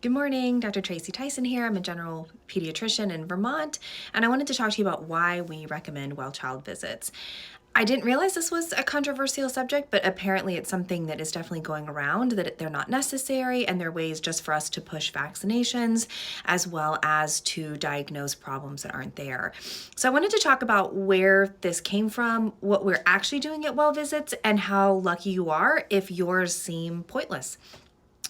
Good morning, Dr. Tracy Tyson here. I'm a general pediatrician in Vermont, and I wanted to talk to you about why we recommend well child visits. I didn't realize this was a controversial subject, but apparently it's something that is definitely going around, that they're not necessary and they're ways just for us to push vaccinations as well as to diagnose problems that aren't there. So I wanted to talk about where this came from, what we're actually doing at well visits, and how lucky you are if yours seem pointless.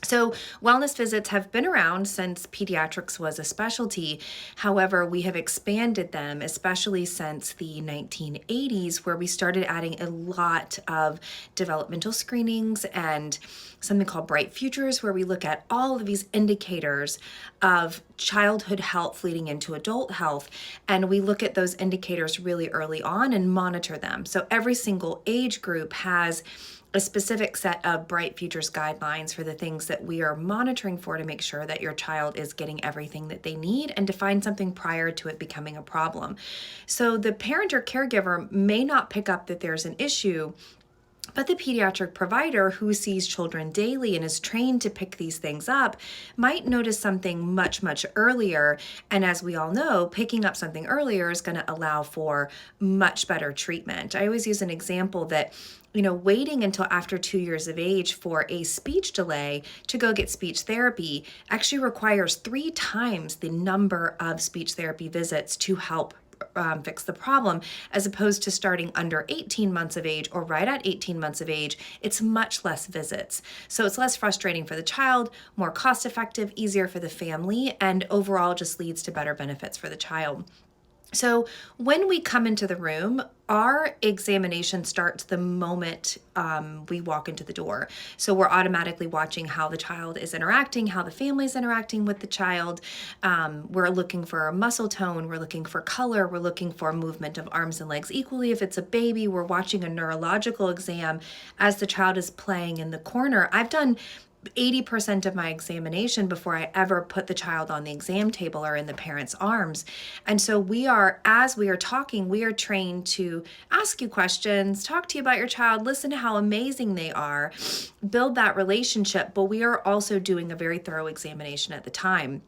So, wellness visits have been around since pediatrics was a specialty. However, we have expanded them, especially since the 1980s, where we started adding a lot of developmental screenings and something called Bright Futures, where we look at all of these indicators of childhood health leading into adult health. And we look at those indicators really early on and monitor them. So, every single age group has a specific set of Bright Futures guidelines for the things that we are monitoring for to make sure that your child is getting everything that they need and to find something prior to it becoming a problem. So the parent or caregiver may not pick up that there's an issue, but the pediatric provider who sees children daily and is trained to pick these things up might notice something much, much earlier. And as we all know, picking up something earlier is going to allow for much better treatment. I always use an example that waiting until after 2 years of age for a speech delay to go get speech therapy actually requires 3 times the number of speech therapy visits to help fix the problem, as opposed to starting under 18 months of age or right at 18 months of age. It's much less visits. So it's less frustrating for the child, more cost effective, easier for the family, and overall just leads to better benefits for the child. So when we come into the room, our examination starts the moment we walk into the door. So we're automatically watching how the child is interacting, how the family is interacting with the child. We're looking for muscle tone, we're looking for color, we're looking for movement of arms and legs equally. If it's a baby, we're watching a neurological exam as the child is playing in the corner. I've done 80% of my examination before I ever put the child on the exam table or in the parent's arms. And so as we are talking, we are trained to ask you questions, talk to you about your child, listen to how amazing they are, build that relationship, but we are also doing a very thorough examination at the time.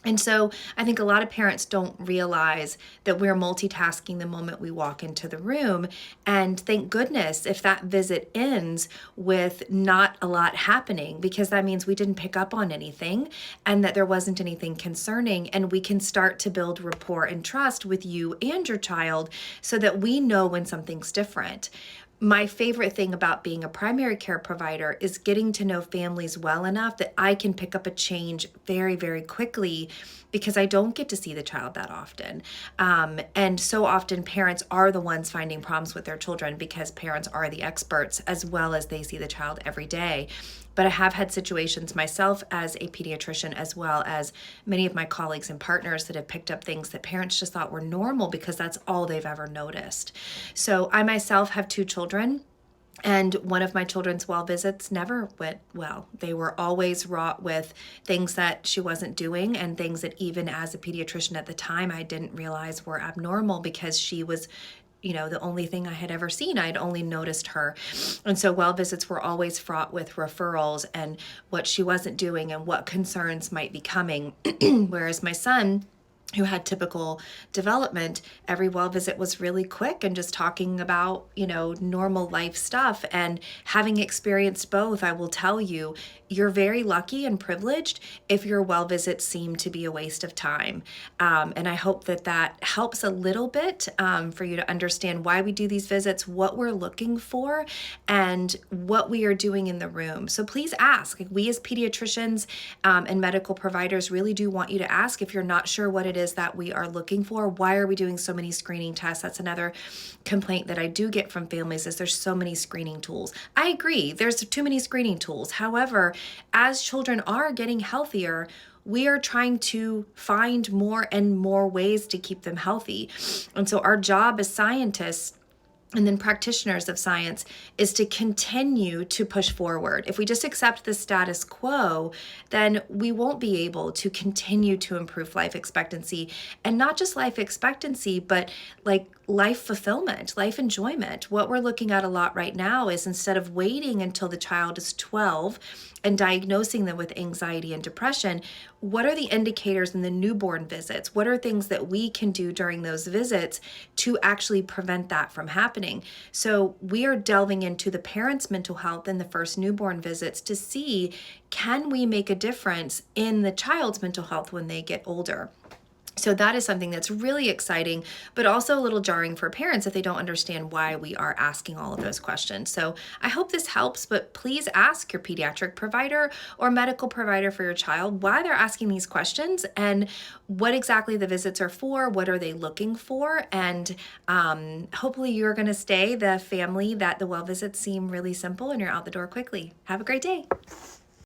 And so I think a lot of parents don't realize that we're multitasking the moment we walk into the room. And thank goodness if that visit ends with not a lot happening, because that means we didn't pick up on anything and that there wasn't anything concerning. And we can start to build rapport and trust with you and your child so that we know when something's different. My favorite thing about being a primary care provider is getting to know families well enough that I can pick up a change very, very quickly, because I don't get to see the child that often. And so often parents are the ones finding problems with their children because parents are the experts as well as they see the child every day. But I have had situations myself as a pediatrician, as well as many of my colleagues and partners, that have picked up things that parents just thought were normal because that's all they've ever noticed. So I myself have 2 children. And one of my children's well visits never went well. They were always wrought with things that she wasn't doing and things that even as a pediatrician at the time, I didn't realize were abnormal, because she was the only thing I had ever seen. I had only noticed her. And so well visits were always fraught with referrals and what she wasn't doing and what concerns might be coming. Whereas my son, who had typical development, every well visit was really quick and just talking about, normal life stuff. And having experienced both, I will tell you, you're very lucky and privileged if your well visits seem to be a waste of time. And I hope that helps a little bit for you to understand why we do these visits, what we're looking for, and what we are doing in the room. So please ask. We as pediatricians and medical providers really do want you to ask if you're not sure what it is that we are looking for. Why are we doing so many screening tests? That's another complaint that I do get from families, is there's so many screening tools. I agree, there's too many screening tools. However, as children are getting healthier, we are trying to find more and more ways to keep them healthy. And so our job as scientists and then practitioners of science is to continue to push forward. If we just accept the status quo, then we won't be able to continue to improve life expectancy, and not just life expectancy, but like life fulfillment, life enjoyment. What we're looking at a lot right now is, instead of waiting until the child is 12 and diagnosing them with anxiety and depression, what are the indicators in the newborn visits? What are things that we can do during those visits to actually prevent that from happening? So we are delving into the parents' mental health in the first newborn visits to see, can we make a difference in the child's mental health when they get older? So that is something that's really exciting, but also a little jarring for parents if they don't understand why we are asking all of those questions. So I hope this helps, but please ask your pediatric provider or medical provider for your child why they're asking these questions and what exactly the visits are for, what are they looking for, and hopefully you're going to stay the family that the well visits seem really simple and you're out the door quickly. Have a great day.